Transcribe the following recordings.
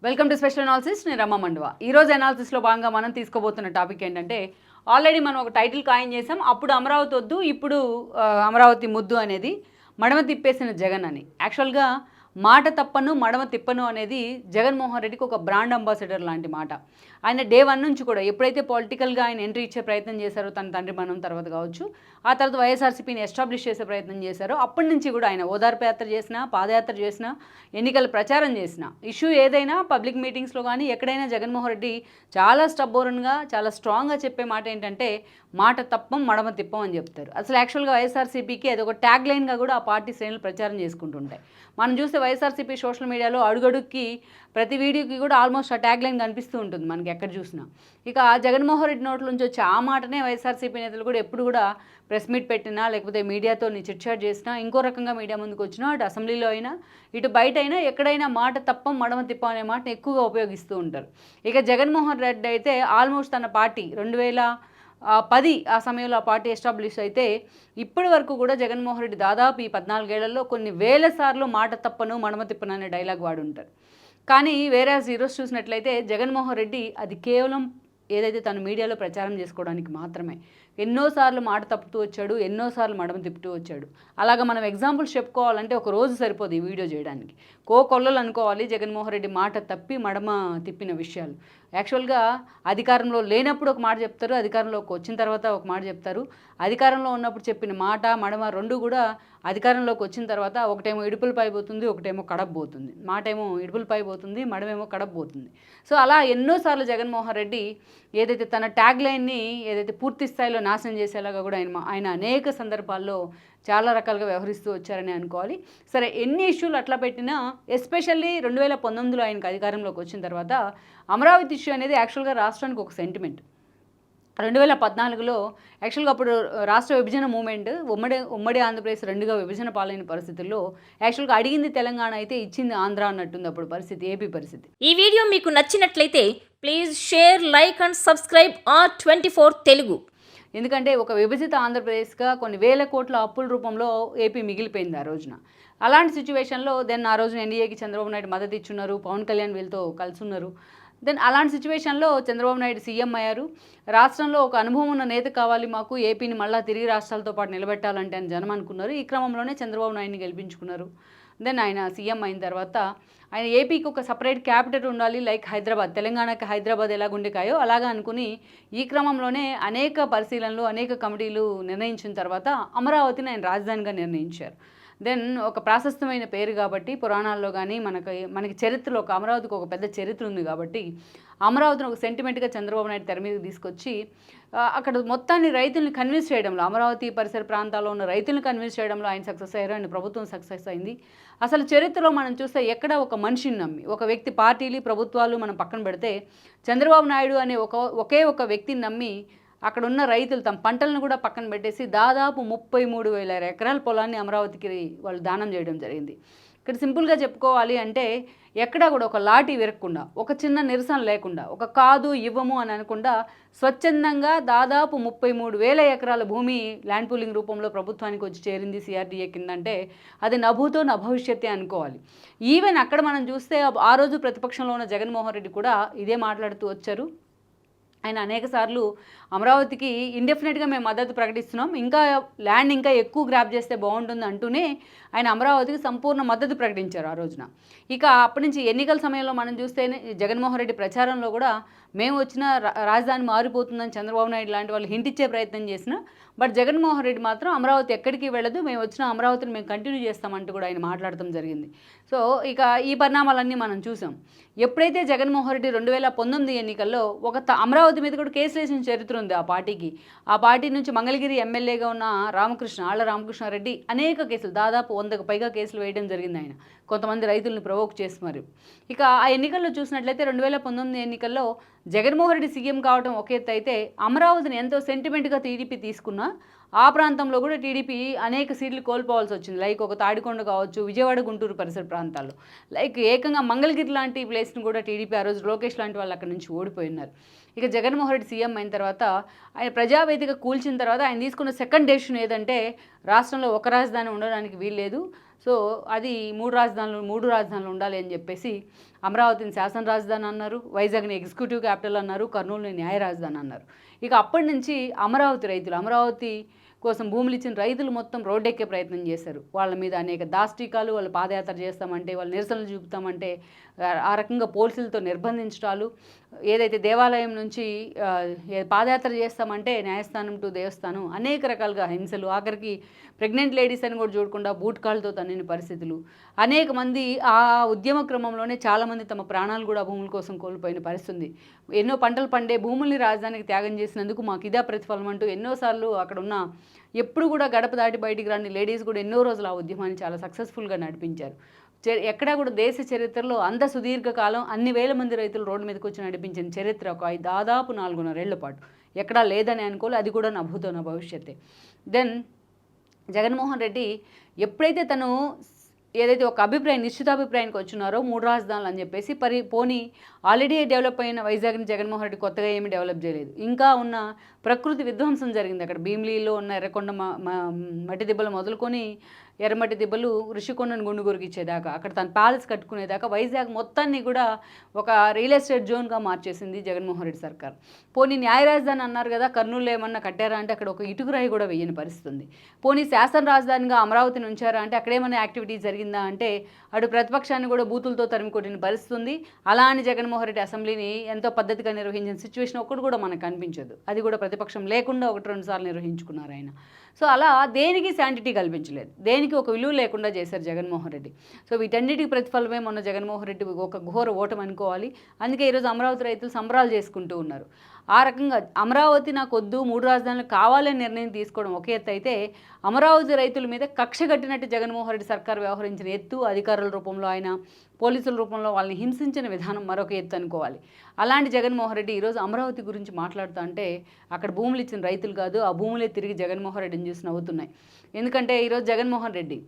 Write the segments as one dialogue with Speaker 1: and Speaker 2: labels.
Speaker 1: Welcome to special analysis. నేను రమ్మ మండువా. ఈరోజు అనాలిసిస్లో భాగంగా మనం తీసుకోబోతున్న టాపిక్ ఏంటంటే, ఆల్రెడీ మనం ఒక టైటిల్ కాయిన్ చేసాం. అప్పుడు అమరావతి వద్దు, ఇప్పుడు అమరావతి ముద్దు అనేది మడమ తిప్పేసిన జగన్ అని. యాక్చువల్గా మాట తప్పను మడమ తిప్పను అనేది జగన్మోహన్ రెడ్డికి ఒక బ్రాండ్ అంబాసిడర్ లాంటి మాట. ఆయన డే 1 నుంచి కూడా ఎప్పుడైతే పొలిటికల్గా ఆయన ఎంట్రీ ఇచ్చే ప్రయత్నం చేశారో, తన తండ్రి మనం తర్వాత కావచ్చు, ఆ తర్వాత వైఎస్ఆర్సీపీని ఎస్టాబ్లిష్ చేసే ప్రయత్నం చేశారో, అప్పటి నుంచి కూడా ఆయన ఓదార్పు యాత్ర చేసినా, పాదయాత్ర చేసినా, ఎన్నికల ప్రచారం చేసిన ఇష్యూ ఏదైనా పబ్లిక్ మీటింగ్స్లో కానీ ఎక్కడైనా జగన్మోహన్ రెడ్డి చాలా స్టబ్బోర్న్గా, చాలా స్ట్రాంగ్గా చెప్పే మాట ఏంటంటే, మాట తప్పం మడమ తిప్పం అని చెప్తారు. అసలు యాక్చువల్గా వైఎస్ఆర్సీపీకి అది ఒక ట్యాగ్ లైన్గా కూడా ఆ పార్టీ శ్రేణులు ప్రచారం చేసుకుంటుంటాయి. మనం చూస్తే వైఎస్ఆర్సీపీ సోషల్ మీడియాలో అడుగడుక్కి ప్రతి వీడియోకి కూడా ఆల్మోస్ట్ ఆ ట్యాగ్ లైన్ కనిపిస్తూ ఉంటుంది మనకి ఎక్కడ చూసినా. ఇక జగన్మోహన్ రెడ్డి నోట్ల నుంచి వచ్చే ఆ మాటనే వైఎస్ఆర్సీపీ నేతలు కూడా ఎప్పుడు కూడా ప్రెస్ మీట్ పెట్టినా, లేకపోతే మీడియాతో చిట్చాట్ చేసినా, ఇంకో రకంగా మీడియా ముందుకు వచ్చినా, అటు అసెంబ్లీలో అయినా, ఇటు బయట అయినా, ఎక్కడైనా మాట తప్పం మడమ తిప్పం అనే మాటను ఎక్కువగా ఉపయోగిస్తూ ఉంటారు. ఇక జగన్మోహన్ రెడ్డి అయితే ఆల్మోస్ట్ తన పార్టీ 2010 ఆ సమయంలో ఆ పార్టీ ఎస్టాబ్లిష్ అయితే ఇప్పటి వరకు కూడా జగన్మోహన్ రెడ్డి దాదాపు ఈ 14 ఏళ్లలో కొన్ని వేల సార్లు మాట తప్పను మడమ తిప్పను అనే డైలాగ్ వాడుంటారు. కానీ వేరే ఈరోజు చూసినట్లయితే జగన్మోహన్ రెడ్డి అది కేవలం ఏదైతే తను మీడియాలో ప్రచారం చేసుకోవడానికి మాత్రమే. ఎన్నోసార్లు మాట తప్పుతూ వచ్చాడు, ఎన్నోసార్లు మడమ తిప్పుతూ వచ్చాడు. అలాగా మనం ఎగ్జాంపుల్స్ చెప్పుకోవాలంటే ఒక రోజు సరిపోదు ఈ వీడియో చేయడానికి. కొల్లలు అనుకోవాలి జగన్మోహన్ రెడ్డి మాట తప్పి మడమ తిప్పిన విషయాలు. యాక్చువల్గా అధికారంలో లేనప్పుడు ఒక మాట చెప్తారు, అధికారంలోకి వచ్చిన తర్వాత ఒక మాట చెప్తారు. అధికారంలో ఉన్నప్పుడు చెప్పిన మాట మడమ రెండు కూడా అధికారంలోకి వచ్చిన తర్వాత ఒకటేమో ఇడుపులపై పోతుంది, ఒకటేమో కడప పోతుంది. మాట ఏమో ఇడుపులపై పోతుంది, మడమేమో కడప పోతుంది. సో అలా ఎన్నోసార్లు జగన్మోహన్ రెడ్డి ఏదైతే తన ట్యాగ్ లైన్ని ఏదైతే పూర్తి స్థాయిలో నాశనం చేసేలాగా కూడా ఆయన అనేక సందర్భాల్లో చాలా రకాలుగా వ్యవహరిస్తూ వచ్చారని అనుకోవాలి. సరే, ఎన్ని ఇష్యూలు అట్లా పెట్టినా ఎస్పెషల్లీ 2019లో ఆయనకు అధికారంలోకి వచ్చిన తర్వాత అమరావతి ఇష్యూ అనేది యాక్చువల్గా రాష్ట్రానికి ఒక సెంటిమెంట్. 2014లో యాక్చువల్గా అప్పుడు రాష్ట్ర విభజన మూమెంట్ ఉమ్మడి ఆంధ్రప్రదేశ్ రెండుగా విభజన పాలైన పరిస్థితుల్లో యాక్చువల్గా అడిగింది తెలంగాణ అయితే ఇచ్చింది ఆంధ్ర అన్నట్టుంది అప్పుడు పరిస్థితి, ఏపీ పరిస్థితి.
Speaker 2: ఈ వీడియో మీకు నచ్చినట్లయితే please share, like and subscribe R24 Telugu.
Speaker 1: ఎందుకంటే ఒక విభజిత ఆంధ్రప్రదేశ్గా కొన్ని వేల కోట్ల అప్పుల రూపంలో ఏపీ మిగిలిపోయింది ఆ రోజున. అలాంటి సిచ్యువేషన్లో ఆ రోజున ఎన్డీఏకి చంద్రబాబు నాయుడు మద్దతు ఇచ్చున్నారు, పవన్ కళ్యాణ్ వీళ్ళతో కలిసి ఉన్నారు. అలాంటి సిచ్యువేషన్లో చంద్రబాబు నాయుడు సీఎం అయ్యారు. రాష్ట్రంలో ఒక అనుభవం ఉన్న నేత కావాలి మాకు, ఏపీని మళ్ళీ తిరిగి రాష్ట్రాలతో పాటు నిలబెట్టాలంటే అని జనం అనుకున్నారు. ఈ క్రమంలోనే చంద్రబాబు నాయుడిని గెలిపించుకున్నారు. ఆయన సీఎం అయిన తర్వాత ఆయన ఏపీకి ఒక సపరేట్ క్యాపిటల్ ఉండాలి, లైక్ హైదరాబాద్, తెలంగాణకి హైదరాబాద్ ఎలాగుండేకాయో అలాగా అనుకుని ఈ క్రమంలోనే అనేక పరిశీలనలు, అనేక కమిటీలు నిర్ణయించిన తర్వాత అమరావతిని ఆయన రాజధానిగా నిర్ణయించారు. ఒక ప్రాశస్తమైన పేరు కాబట్టి పురాణాల్లో కానీ మనకి చరిత్రలో ఒక అమరావతికి ఒక పెద్ద చరిత్ర ఉంది కాబట్టి అమరావతిని ఒక సెంటిమెంట్గా చంద్రబాబు నాయుడు తెర మీదకి తీసుకొచ్చి అక్కడ మొత్తాన్ని రైతుల్ని కన్విన్స్ చేయడంలో, అమరావతి పరిసర ప్రాంతాల్లో ఉన్న రైతులను కన్విన్స్ చేయడంలో ఆయన సక్సెస్ అయ్యారు, ఆయన ప్రభుత్వం సక్సెస్ అయింది. అసలు చరిత్రలో మనం చూస్తే ఎక్కడ ఒక మనిషిని నమ్మి, ఒక వ్యక్తి, పార్టీలు, ప్రభుత్వాలు మనం పక్కన పెడితే చంద్రబాబు నాయుడు అనే ఒకే ఒక వ్యక్తిని నమ్మి అక్కడ ఉన్న రైతులు తమ పంటలను కూడా పక్కన పెట్టేసి దాదాపు 33,000 ఎకరాల పొలాన్ని అమరావతికి వాళ్ళు దానం చేయడం జరిగింది. ఇక్కడ సింపుల్గా చెప్పుకోవాలి అంటే ఎక్కడా కూడా ఒక లాఠీ విరగకుండా, ఒక చిన్న నిరసన లేకుండా, ఒక కాదు ఇవ్వము అని అనకుండా స్వచ్ఛందంగా దాదాపు 33,000 ఎకరాల భూమి ల్యాండ్ పూలింగ్ రూపంలో ప్రభుత్వానికి వచ్చి చేరింది సిఆర్డీఏ కిందంటే అది నభూతో నభవిష్యత్తే అనుకోవాలి. ఈవెన్ అక్కడ మనం చూస్తే ఆ రోజు ప్రతిపక్షంలో ఉన్న జగన్మోహన్ రెడ్డి కూడా ఇదే మాట్లాడుతూ వచ్చారు. ఆయన అనేక సార్లు అమరావతికి ఇండెఫినెట్గా మేము మద్దతు ప్రకటిస్తున్నాం, ఇంకా ల్యాండ్ ఇంకా ఎక్కువ గ్రాప్ చేస్తే బాగుంటుంది అంటూనే ఆయన అమరావతికి సంపూర్ణ మద్దతు ప్రకటించారు ఆ రోజున. ఇక అప్పటి నుంచి ఎన్నికల సమయంలో మనం చూస్తేనే జగన్మోహన్ రెడ్డి ప్రచారంలో కూడా మేము వచ్చిన రాజధాని మారిపోతుందని చంద్రబాబు నాయుడు లాంటి వాళ్ళు హింట్ ఇచ్చే ప్రయత్నం చేసినా, బట్ జగన్మోహన్ రెడ్డి మాత్రం అమరావతి ఎక్కడికి వెళ్ళదు, మేము వచ్చిన అమరావతిని మేము కంటిన్యూ చేస్తామంటూ కూడా ఆయన మాట్లాడటం జరిగింది. సో ఇక ఈ పరిణామాలన్నీ మనం చూసాం. ఎప్పుడైతే జగన్మోహన్ రెడ్డి 2019 ఎన్నికల్లో ఒక అమరావతి మీద కూడా కేసులు వేసిన చరిత్ర ఉంది ఆ పార్టీకి. ఆ పార్టీ నుంచి మంగళగిరి ఎమ్మెల్యేగా ఉన్న ఆళ్ల రామకృష్ణారెడ్డి అనేక కేసులు, దాదాపు 100కు పైగా కేసులు వేయడం జరిగింది ఆయన, కొంతమంది రైతులను ప్రవోక్ చేసి మరి. ఇక ఆ ఎన్నికల్లో చూసినట్లయితే 2019 ఎన్నికల్లో జగన్మోహన్ రెడ్డి సీఎం కావడం ఒక ఎత్తు అయితే, అమరావతిని ఎంతో సెంటిమెంట్గా టీడీపీ తీసుకున్నా ఆ ప్రాంతంలో కూడా టీడీపీ అనేక సీట్లు కోల్పోవాల్సి వచ్చింది. లైక్ ఒక తాడికొండ కావచ్చు, విజయవాడ, గుంటూరు పరిసర ప్రాంతాల్లో, లైక్ ఏకంగా మంగళగిరి లాంటి ప్లేస్ని కూడా టీడీపీ ఆ రోజు లోకేష్ లాంటి వాళ్ళు అక్కడ నుంచి ఓడిపోయినారు. ఇక జగన్మోహన్ రెడ్డి సీఎం అయిన తర్వాత ఆయన ప్రజావేదిక కూల్చిన తర్వాత ఆయన తీసుకున్న సెకండ్ డెసిషన్ ఏదంటే రాష్ట్రంలో ఒక రాజధాని ఉండడానికి వీల్లేదు, సో అది మూడు రాజధానులు ఉండాలి అని చెప్పేసి అమరావతిని శాసన రాజధాని అన్నారు, వైజాగ్ని ఎగ్జిక్యూటివ్ క్యాపిటల్ అన్నారు, కర్నూలుని న్యాయ రాజధాని అన్నారు. ఇక అప్పటి నుంచి అమరావతి కోసం భూములు ఇచ్చిన రైతులు మొత్తం రోడ్డెక్కే ప్రయత్నం చేశారు. వాళ్ళ మీద అనేక దాష్టికాలు, వాళ్ళు పాదయాత్ర చేస్తామంటే, వాళ్ళు నిరసనలు చూపుతామంటే ఆ రకంగా పోలీసులతో నిర్బంధించడాలు, ఏదైతే దేవాలయం నుంచి పాదయాత్ర చేస్తామంటే న్యాయస్థానం టు దేవస్థానం అనేక రకాలుగా హింసలు, ఆఖరికి ప్రెగ్నెంట్ లేడీస్ అని కూడా చూడకుండా బూట్ కాళ్ళతో తన్నిన పరిస్థితులు, అనేక మంది ఆ ఉద్యమ క్రమంలోనే చాలామంది తమ ప్రాణాలు కూడా భూముల కోసం కోల్పోయిన పరిస్థితి. ఎన్నో పంటలు పండే భూముల్ని రాజధానికి త్యాగం చేసినందుకు మాకు ఇదే ప్రతిఫలం అంటూ ఎన్నోసార్లు అక్కడ ఉన్న ఎప్పుడు కూడా గడప దాటి బయటికి రాని లేడీస్ కూడా ఎన్నో రోజులు ఆ ఉద్యమాన్ని చాలా సక్సెస్ఫుల్గా నడిపించారు. ఎక్కడా కూడా దేశ చరిత్రలో అంత సుదీర్ఘకాలం అన్ని వేల మంది రైతులు రోడ్డు మీదకి వచ్చి నడిపించిన చరిత్ర దాదాపు 4.5 ఏళ్ల పాటు ఎక్కడా లేదని అనుకోవాలి. అది కూడా నా భూతో నా భవిష్యత్తే. దెన్ జగన్మోహన్ రెడ్డి ఎప్పుడైతే తను ఏదైతే ఒక నిశ్చితాభిప్రాయానికి వచ్చినారో 3 రాజధానులు అని చెప్పేసి పోనీ ఆల్రెడీ డెవలప్ అయిన వైజాగ్ని జగన్మోహన్ రెడ్డి కొత్తగా ఏమీ డెవలప్ చేయలేదు. ఇంకా ఉన్న ప్రకృతి విధ్వంసం జరిగింది. అక్కడ భీమిలీలో ఉన్న ఎర్రకొండ మట్టి దిబ్బలు మొదలుకొని ఎర్రమట్టి దిబ్బలు ఋషికొండను గుండుగురికి ఇచ్చేదాకా, అక్కడ తన ప్యాలెస్ కట్టుకునేదాకా వైజాగ్ మొత్తాన్ని కూడా ఒక రియల్ ఎస్టేట్ జోన్గా మార్చేసింది జగన్మోహన్ రెడ్డి సర్కార్. పోనీ న్యాయ రాజధాని అన్నారు కదా, కర్నూలులో ఏమన్నా కట్టారా అంటే అక్కడ ఒక ఇటుకురాయి కూడా వేయని పరిస్థితి ఉంది. పోనీ శాసన రాజధానిగా అమరావతిని ఉంచారా అంటే అక్కడేమన్నా యాక్టివిటీ జరిగిందా అంటే అటు ప్రతిపక్షాన్ని కూడా బూతులతో తరిమి కొట్టిన పరిస్థితి ఉంది. అలా అని జగన్మోహన్ రెడ్డి అసెంబ్లీని ఎంతో పద్ధతిగా నిర్వహించిన సిచ్యువేషన్ ఒక్కటి కూడా మనకు కనిపించదు. అది కూడా ప్రతిపక్షం లేకుండా 1-2 సార్లు నిర్వహించుకున్నారు ఆయన. సో అలా దేనికి శాంటిటీ కల్పించలేదు, దేనికి ఒక విలువ లేకుండా చేశారు జగన్మోహన్ రెడ్డి. సో వీటన్నిటికి ప్రతిఫలమే మొన్న జగన్మోహన్ రెడ్డి ఒక ఘోర ఓటమి అనుకోవాలి. అందుకే ఈరోజు అమరావతి రైతులు సంబరాలు చేసుకుంటూ ఉన్నారు. ఆ రకంగా అమరావతి నాకు వద్దు, 3 రాజధానులు కావాలని నిర్ణయం తీసుకోవడం ఒక ఎత్తు అయితే, అమరావతి రైతుల మీద కక్ష కట్టినట్టు జగన్మోహన్ రెడ్డి సర్కార్ వ్యవహరించిన ఎత్తు, అధికారుల రూపంలో ఆయన పోలీసుల రూపంలో వాళ్ళని హింసించిన విధానం మరొక ఎత్తు అనుకోవాలి. అలాంటి జగన్మోహన్ రెడ్డి ఈరోజు అమరావతి గురించి మాట్లాడుతూ అంటే అక్కడ భూములు ఇచ్చిన రైతులు కాదు, ఆ భూములే తిరిగి జగన్మోహన్ రెడ్డిని చూసి నవ్వుతున్నాయి. ఎందుకంటే ఈరోజు జగన్మోహన్ రెడ్డి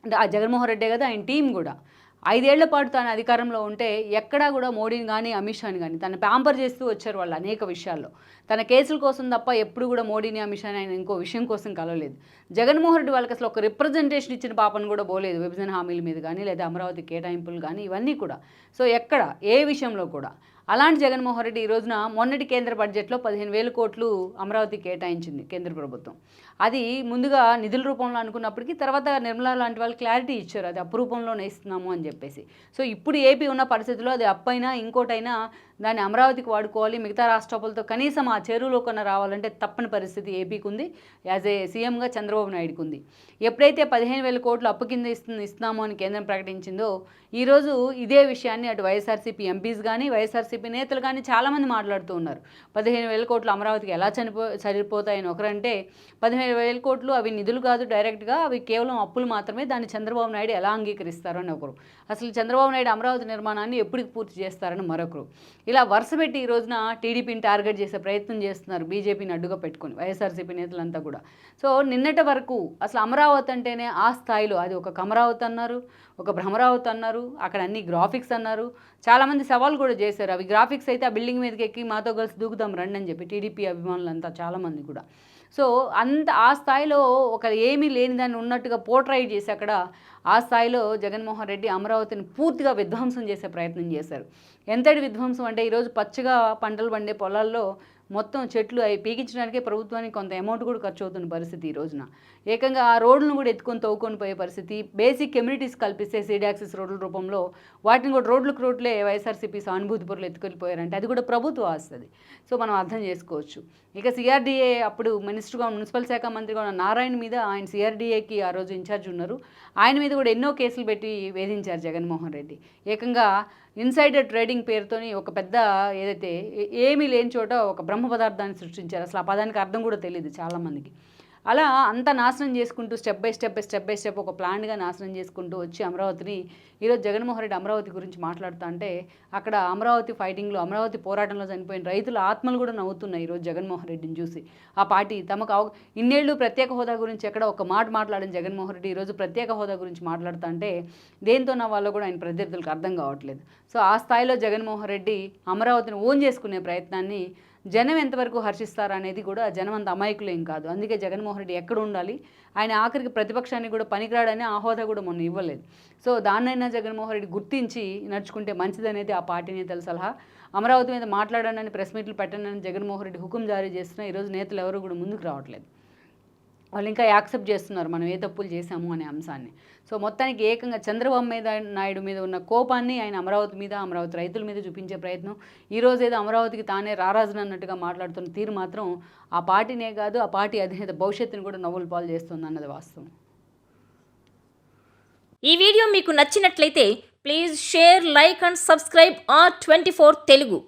Speaker 1: అంటే ఆ జగన్మోహన్ రెడ్డే కదా ఆయన టీం కూడా 5 ఏళ్ల పాటు తాను అధికారంలో ఉంటే ఎక్కడా కూడా మోడీని కానీ అమిత్ షాని కానీ తను ప్యాంపర్ చేస్తూ వచ్చారు వాళ్ళు అనేక విషయాల్లో. తన కేసుల కోసం తప్ప ఎప్పుడు కూడా మోడీని అమిత్ షాని ఆయన ఇంకో విషయం కోసం కలవలేదు. జగన్మోహన్ రెడ్డి వాళ్ళకి అసలు ఒక రిప్రజెంటేషన్ ఇచ్చిన పాపను కూడా పోలేదు, విభజన హామీల మీద కానీ లేదా అమరావతి కేటాయింపులు కానీ ఇవన్నీ కూడా. సో ఎక్కడ ఏ విషయంలో కూడా అలాంటి జగన్మోహన్ రెడ్డి ఈ రోజున మొన్నటి కేంద్ర బడ్జెట్లో 15,000 కోట్లు అమరావతి కేటాయించింది కేంద్ర ప్రభుత్వం. అది ముందుగా నిధుల రూపంలో అనుకున్నప్పటికీ తర్వాత నిర్మలా లాంటి వాళ్ళు క్లారిటీ ఇచ్చారు, అది అప్పు రూపంలోనే ఇస్తున్నాము అని చెప్పేసి. సో ఇప్పుడు ఏపీ ఉన్న పరిస్థితుల్లో అది అప్పైనా ఇంకోటైనా దాన్ని అమరావతికి వాడుకోవాలి, మిగతా రాష్ట్రాలతో కనీసం ఆ చెరువులో కొన్న రావాలంటే తప్పని పరిస్థితి ఏపీకి ఉంది, యాజ్ ఏ సీఎంగా చంద్రబాబు నాయుడుకు ఉంది. ఎప్పుడైతే 15,000 కోట్లు అప్పు కింద ఇస్తున్నాము అని కేంద్రం ప్రకటించిందో ఈరోజు ఇదే విషయాన్ని అటు వైఎస్ఆర్సీపీ ఎంపీస్ కానీ వైఎస్ఆర్సీపీ నేతలు కానీ చాలామంది మాట్లాడుతూ ఉన్నారు. 15,000 కోట్లు అమరావతికి ఎలా సరిపోతాయని ఒకరంటే 15,000 కోట్లు అవి నిధులు కాదు డైరెక్ట్గా, అవి కేవలం అప్పులు మాత్రమే, దాన్ని చంద్రబాబు నాయుడు ఎలా అంగీకరిస్తారు అని ఒకరు, అసలు చంద్రబాబు నాయుడు అమరావతి నిర్మాణాన్ని ఎప్పటికి పూర్తి చేస్తారని మరొకరు. ఇలా వరుసపెట్టి ఈ రోజున టీడీపీని టార్గెట్ చేసే ప్రయత్నం చేస్తున్నారు బీజేపీని అడ్డుగా పెట్టుకొని వైఎస్ఆర్సీపీ నేతలంతా కూడా. సో నిన్నటి వరకు అసలు అమరావతి అంటేనే ఆ స్థాయిలో అది ఒక కమరావతి అన్నారు, ఒక భ్రమరావతి అన్నారు, అక్కడ అన్ని గ్రాఫిక్స్ అన్నారు, చాలామంది సవాల్ కూడా చేశారు. అవి గ్రాఫిక్స్ అయితే ఆ బిల్డింగ్ మీదకి ఎక్కి మాతో కలిసి దూకుదాం రండి అని చెప్పి టీడీపీ అభిమానులంతా చాలామంది కూడా. సో ఆ స్థాయిలో ఒక ఏమీ లేని దాన్ని ఉన్నట్టుగా పోర్ట్రైట్ చేసి అక్కడ ఆ స్థాయిలో జగన్మోహన్ రెడ్డి అమరావతిని పూర్తిగా విధ్వంసం చేసే ప్రయత్నం చేశారు. ఎంతటి విధ్వంసం అంటే ఈరోజు పచ్చగా పంటలు పండే పొలాల్లో మొత్తం చెట్లు అవి పీకించడానికే ప్రభుత్వానికి కొంత అమౌంట్ కూడా ఖర్చు అవుతున్న పరిస్థితి ఈ రోజున. ఏకంగా ఆ రోడ్లను కూడా ఎత్తుకొని తవ్వుకొని పోయే పరిస్థితి, బేసిక్ కమ్యూనిటీస్ కల్పిస్తే సీడాక్సిస్ రోడ్ల రూపంలో వాటిని కూడా రోడ్లే వైఎస్ఆర్సీపీ సానుభూతిపరులు ఎత్తుకొని పోయారంటే అది కూడా ప్రభుత్వం వస్తుంది. సో మనం అర్థం చేసుకోవచ్చు. ఇక సిఆర్డీఏ అప్పుడు మినిస్టర్గా మున్సిపల్ శాఖ మంత్రిగా ఉన్న నారాయణ మీద, ఆయన సిఆర్డీఏకి ఆ రోజు ఇన్ఛార్జ్ ఉన్నారు, ఆయన మీద కూడా ఎన్నో కేసులు పెట్టి వేధించారు జగన్మోహన్ రెడ్డి. ఏకంగా ఇన్సైడర్ ట్రేడింగ్ పేరుతోని ఒక పెద్ద ఏదైతే ఏమీ లేని చోట ఒక బ్రహ్మ పదార్థాన్ని సృష్టించారు. అసలు ఆ పదానికి అర్థం కూడా తెలియదు చాలామందికి. అలా అంతా నాశనం చేసుకుంటూ స్టెప్ బై స్టెప్ ఒక ప్లాన్గా నాశనం చేసుకుంటూ వచ్చి అమరావతిని ఈరోజు జగన్మోహన్ రెడ్డి అమరావతి గురించి మాట్లాడుతూ అంటే అక్కడ అమరావతి ఫైటింగ్లో, అమరావతి పోరాటంలో చనిపోయిన రైతుల ఆత్మలు కూడా నవ్వుతున్నాయి ఈరోజు జగన్మోహన్ రెడ్డిని చూసి. ఆ పార్టీ తమకు ఇన్నేళ్ళు ప్రత్యేక హోదా గురించి ఎక్కడ ఒక మాట మాట్లాడిన జగన్మోహన్ రెడ్డి ఈరోజు ప్రత్యేక హోదా గురించి మాట్లాడుతూ అంటే దేంతో నా వాళ్ళు కూడా ఆయన ప్రత్యర్థులకు అర్థం కావట్లేదు. సో ఆ స్థాయిలో జగన్మోహన్ రెడ్డి అమరావతిని ఓన్ చేసుకునే ప్రయత్నాన్ని జనం ఎంతవరకు హర్షిస్తారు అనేది కూడా జనం అంత అమాయకులేం కాదు. అందుకే జగన్మోహన్ రెడ్డి ఎక్కడ ఉండాలి, ఆయన ఆఖరికి ప్రతిపక్షానికి కూడా పనికిరాడని ఆ హోదా కూడా మొన్న ఇవ్వలేదు. సో దాన్నైనా జగన్మోహన్ రెడ్డి గుర్తించి నడుచుకుంటే మంచిదనేది ఆ పార్టీ నేతల సలహా. అమరావతి మీద మాట్లాడానని ప్రెస్ మీట్లు పెట్టనని జగన్మోహన్ రెడ్డి హుకుం జారీ చేస్తున్నా ఈరోజు నేతలు ఎవరు కూడా ముందుకు రావట్లేదు. వాళ్ళు ఇంకా యాక్సెప్ట్ చేస్తున్నారు మనం ఏ తప్పులు చేశాము అనే అంశాన్ని. సో మొత్తానికి ఏకంగా చంద్రబాబు నాయుడు మీద ఉన్న కోపాన్ని ఆయన అమరావతి మీద, అమరావతి రైతుల మీద చూపించే ప్రయత్నం. ఈరోజు ఏదో అమరావతికి తానే రారాజును అన్నట్టుగా మాట్లాడుతున్న తీరు మాత్రం ఆ పార్టీనే కాదు, ఆ పార్టీ అధినేత భవిష్యత్తును కూడా నవ్వులు పాలు చేస్తుంది అన్నది వాస్తవం.
Speaker 2: ఈ వీడియో మీకు నచ్చినట్లయితే please share, like and subscribe R24 Telugu.